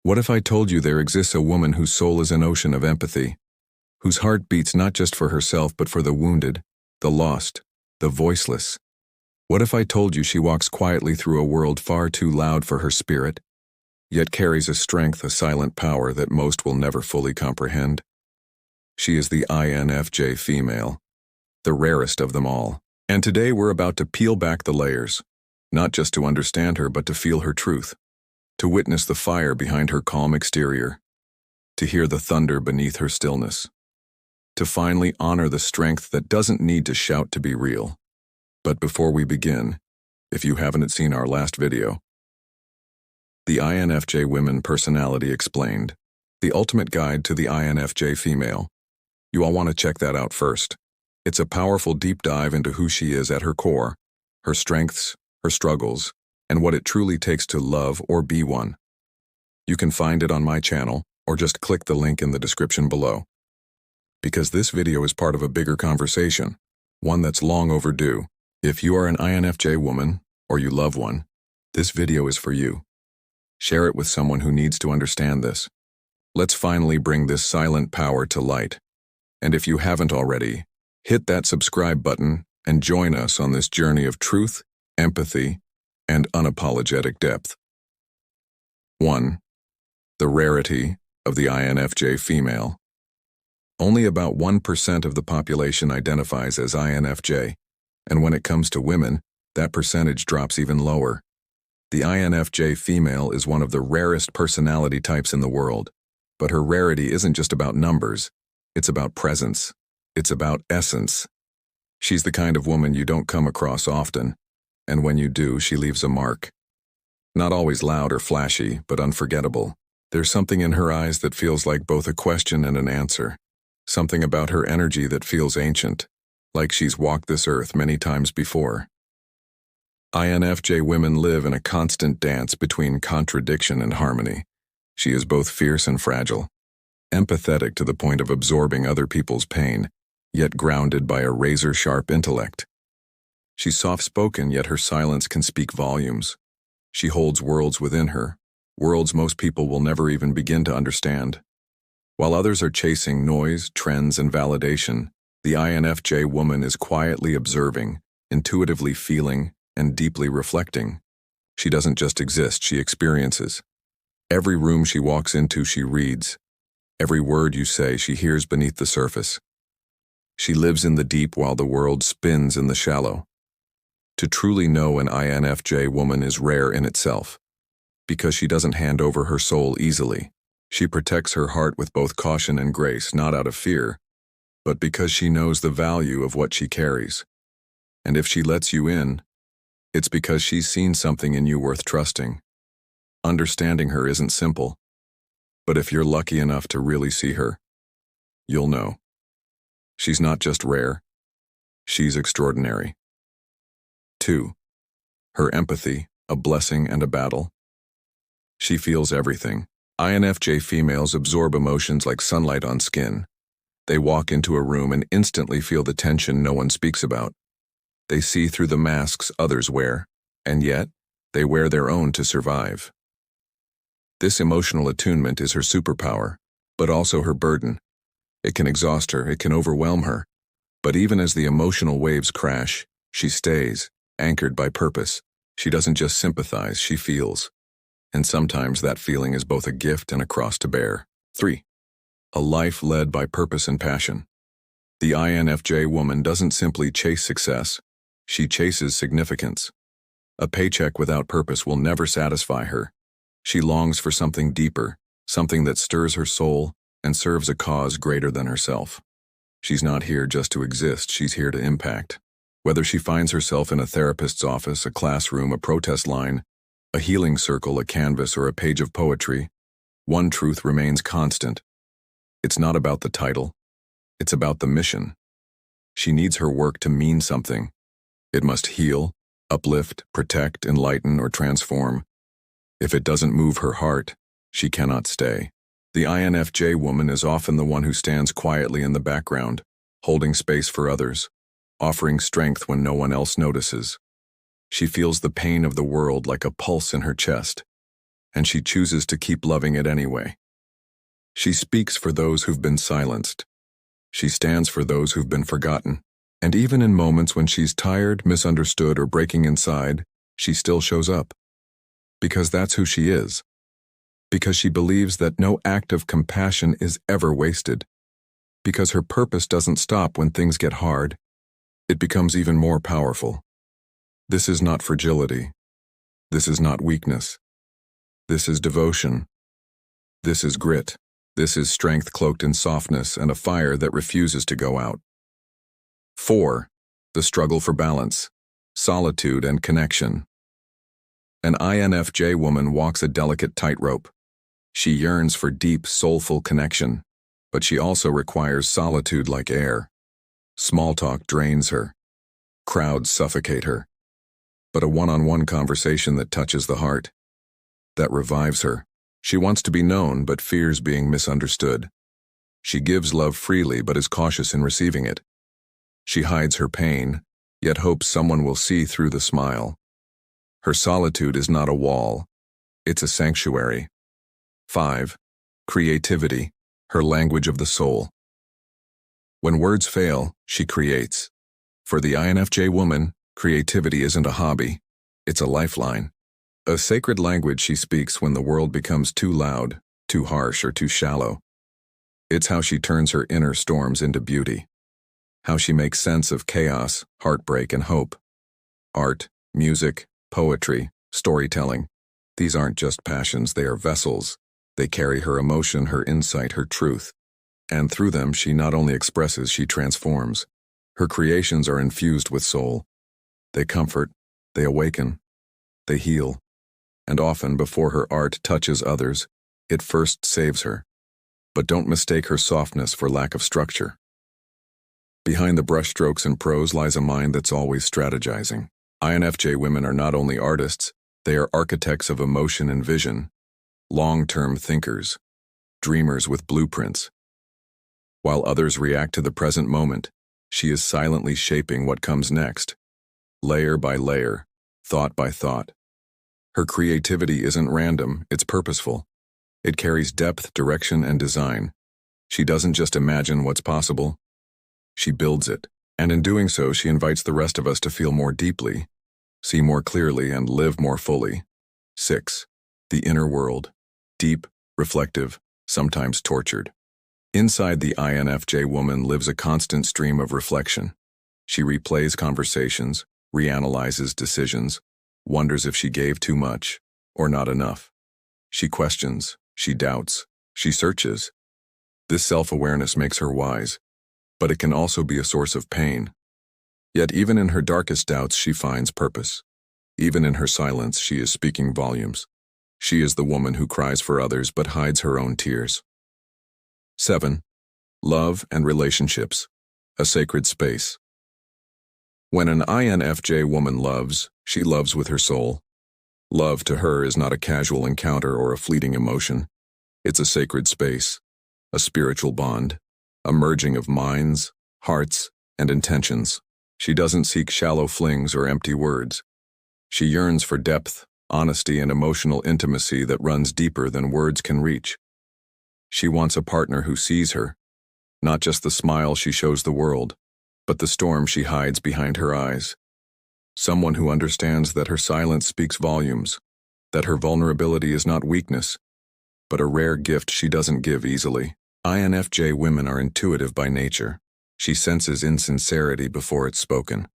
What if I told you there exists a woman whose soul is an ocean of empathy, whose heart beats not just for herself but for the wounded, the lost, the voiceless? What if I told you she walks quietly through a world far too loud for her spirit, yet carries a strength, a silent power that most will never fully comprehend? She is the infj female, the rarest of them all. And today we're about to peel back the layers, not just to understand her but to feel her truth, to witness the fire behind her calm exterior, to hear the thunder beneath her stillness, to finally honor the strength that doesn't need to shout to be real. But before we begin, if you haven't seen our last video, the infj Women Personality Explained, the ultimate guide to the infj female, you all want to check that out first. It's a powerful deep dive into who she is at her core, her strengths, her struggles, and what it truly takes to love or be one. You can find it on my channel, or just click the link in the description below. Because this video is part of a bigger conversation, one that's long overdue. If you are an infj woman, or you love one, this video is for you. Share it with someone who needs to understand this. Let's finally bring this silent power to light. And if you haven't already, hit that subscribe button and join us on this journey of truth, empathy, and unapologetic depth. 1. The rarity of the infj female. Only about 1% of the population identifies as infj, and when it comes to women, that percentage drops even lower. The infj female is one of the rarest personality types in the world, but her rarity isn't just about numbers, it's about presence. It's about essence. She's the kind of woman you don't come across often, and when you do, she leaves a mark. Not always loud or flashy, but unforgettable. There's something in her eyes that feels like both a question and an answer. Something about her energy that feels ancient, like she's walked this earth many times before. infj women live in a constant dance between contradiction and harmony. She is both fierce and fragile, empathetic to the point of absorbing other people's pain, yet grounded by a razor-sharp intellect. She's soft-spoken, yet her silence can speak volumes. She holds worlds within her, worlds most people will never even begin to understand. While others are chasing noise, trends, and validation, the infj woman is quietly observing, intuitively feeling, and deeply reflecting. She doesn't just exist, she experiences. Every room she walks into, she reads. Every word you say, she hears beneath the surface. She lives in the deep while the world spins in the shallow. To truly know an infj woman is rare in itself. Because she doesn't hand over her soul easily. She protects her heart with both caution and grace, not out of fear, but because she knows the value of what she carries. And if she lets you in, it's because she's seen something in you worth trusting. Understanding her isn't simple, but if you're lucky enough to really see her, you'll know. She's not just rare, she's extraordinary. 2. Her empathy, a blessing and a battle. She feels everything. infj females absorb emotions like sunlight on skin. They walk into a room and instantly feel the tension no one speaks about. They see through the masks others wear, and yet, they wear their own to survive. This emotional attunement is her superpower, but also her burden. It can exhaust her, it can overwhelm her. But even as the emotional waves crash, she stays, anchored by purpose. She doesn't just sympathize, she feels. And sometimes that feeling is both a gift and a cross to bear. 3. A life led by purpose and passion. The infj woman doesn't simply chase success, she chases significance. A paycheck without purpose will never satisfy her. She longs for something deeper, something that stirs her soul and serves a cause greater than herself. She's not here just to exist, she's here to impact. Whether she finds herself in a therapist's office, a classroom, a protest line, a healing circle, a canvas, or a page of poetry, one truth remains constant. It's not about the title, it's about the mission. She needs her work to mean something. It must heal, uplift, protect, enlighten, or transform. If it doesn't move her heart, she cannot stay. The infj woman is often the one who stands quietly in the background, holding space for others, offering strength when no one else notices. She feels the pain of the world like a pulse in her chest, and she chooses to keep loving it anyway. She speaks for those who've been silenced. She stands for those who've been forgotten. And even in moments when she's tired, misunderstood, or breaking inside, she still shows up. Because that's who she is. Because she believes that no act of compassion is ever wasted. Because her purpose doesn't stop when things get hard. It becomes even more powerful. This is not fragility. This is not weakness. This is devotion. This is grit. This is strength cloaked in softness and a fire that refuses to go out. 4. The struggle for balance, solitude, and connection. An infj woman walks a delicate tightrope. She yearns for deep, soulful connection, but she also requires solitude like air. Small talk drains her. Crowds suffocate her. But a one-on-one conversation that touches the heart, that revives her. She wants to be known but fears being misunderstood. She gives love freely but is cautious in receiving it. She hides her pain, yet hopes someone will see through the smile. Her solitude is not a wall, it's a sanctuary. 5. Creativity, her language of the soul. When words fail, she creates. For the infj woman, creativity isn't a hobby, it's a lifeline. A sacred language she speaks when the world becomes too loud, too harsh, or too shallow. It's how she turns her inner storms into beauty. How she makes sense of chaos, heartbreak, and hope. Art, music, poetry, storytelling. These aren't just passions, they are vessels. They carry her emotion, her insight, her truth. And through them, she not only expresses, she transforms. Her creations are infused with soul. They comfort, they awaken, they heal. And often, before her art touches others, it first saves her. But don't mistake her softness for lack of structure. Behind the brushstrokes and prose lies a mind that's always strategizing. infj women are not only artists, they are architects of emotion and vision, long-term thinkers, dreamers with blueprints. While others react to the present moment, she is silently shaping what comes next, layer by layer, thought by thought. Her creativity isn't random, it's purposeful. It carries depth, direction, and design. She doesn't just imagine what's possible, she builds it. And in doing so, she invites the rest of us to feel more deeply, see more clearly, and live more fully. 6. The inner world. Deep, reflective, sometimes tortured. Inside the infj woman lives a constant stream of reflection. She replays conversations, reanalyzes decisions, wonders if she gave too much or not enough. She questions, she doubts, she searches. This self-awareness makes her wise, but it can also be a source of pain. Yet even in her darkest doubts, she finds purpose. Even in her silence, she is speaking volumes. She is the woman who cries for others but hides her own tears. 7. Love and relationships, a sacred space. When an infj woman loves, she loves with her soul. Love to her is not a casual encounter or a fleeting emotion. It's a sacred space, a spiritual bond, a merging of minds, hearts, and intentions. She doesn't seek shallow flings or empty words. She yearns for depth, honesty, and emotional intimacy that runs deeper than words can reach. She wants a partner who sees her, not just the smile she shows the world, but the storm she hides behind her eyes. Someone who understands that her silence speaks volumes, that her vulnerability is not weakness, but a rare gift she doesn't give easily. infj women are intuitive by nature. She senses insincerity before it's spoken.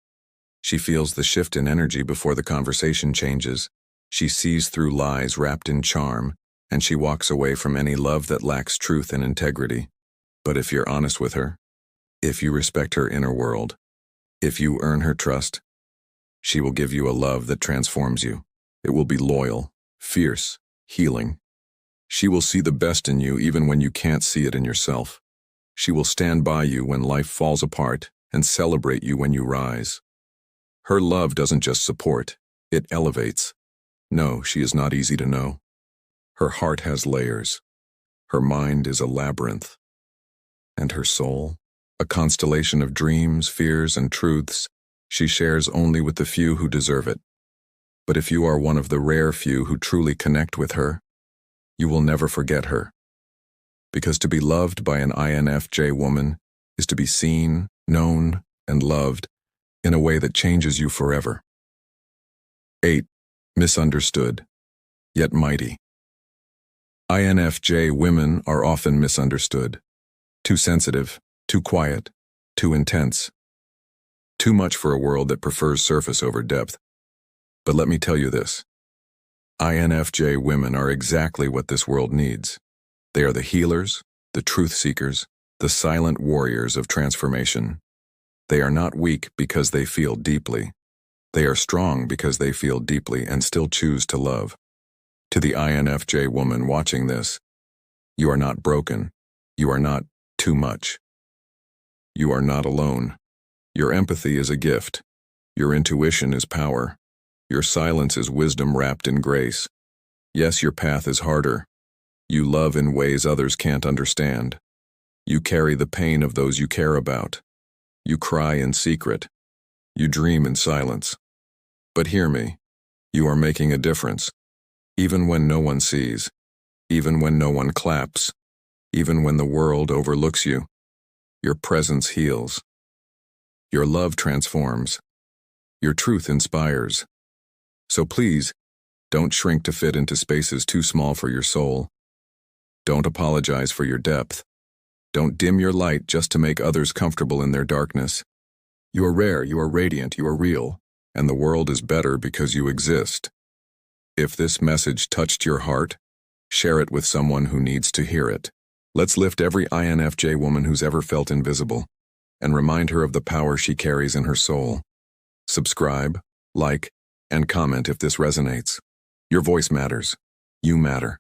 She feels the shift in energy before the conversation changes. She sees through lies wrapped in charm, and she walks away from any love that lacks truth and integrity. But if you're honest with her, if you respect her inner world, if you earn her trust, she will give you a love that transforms you. It will be loyal, fierce, healing. She will see the best in you even when you can't see it in yourself. She will stand by you when life falls apart and celebrate you when you rise. Her love doesn't just support, it elevates. No, she is not easy to know. Her heart has layers. Her mind is a labyrinth. And her soul, a constellation of dreams, fears, and truths she shares only with the few who deserve it. But if you are one of the rare few who truly connect with her, You will never forget her. Because to be loved by an INFJ woman is to be seen, known, and loved in a way that changes you forever. 8. Misunderstood, yet mighty. INFJ women are often misunderstood. Too sensitive, too quiet, too intense. Too much for a world that prefers surface over depth. But let me tell you this. INFJ women are exactly what this world needs. They are the healers, the truth seekers, the silent warriors of transformation. They are not weak because they feel deeply. They are strong because they feel deeply and still choose to love. To the INFJ woman watching this, you are not broken. You are not too much. You are not alone. Your empathy is a gift. Your intuition is power. Your silence is wisdom wrapped in grace. Yes, your path is harder. You love in ways others can't understand. You carry the pain of those you care about. You cry in secret. You dream in silence. But hear me, you are making a difference. Even when no one sees, even when no one claps, even when the world overlooks you, your presence heals. Your love transforms. Your truth inspires. So please, don't shrink to fit into spaces too small for your soul. Don't apologize for your depth. Don't dim your light just to make others comfortable in their darkness. You are rare, you are radiant, you are real, and the world is better because you exist. If this message touched your heart, share it with someone who needs to hear it. Let's lift every INFJ woman who's ever felt invisible, and remind her of the power she carries in her soul. Subscribe, like, and comment if this resonates. Your voice matters. You matter.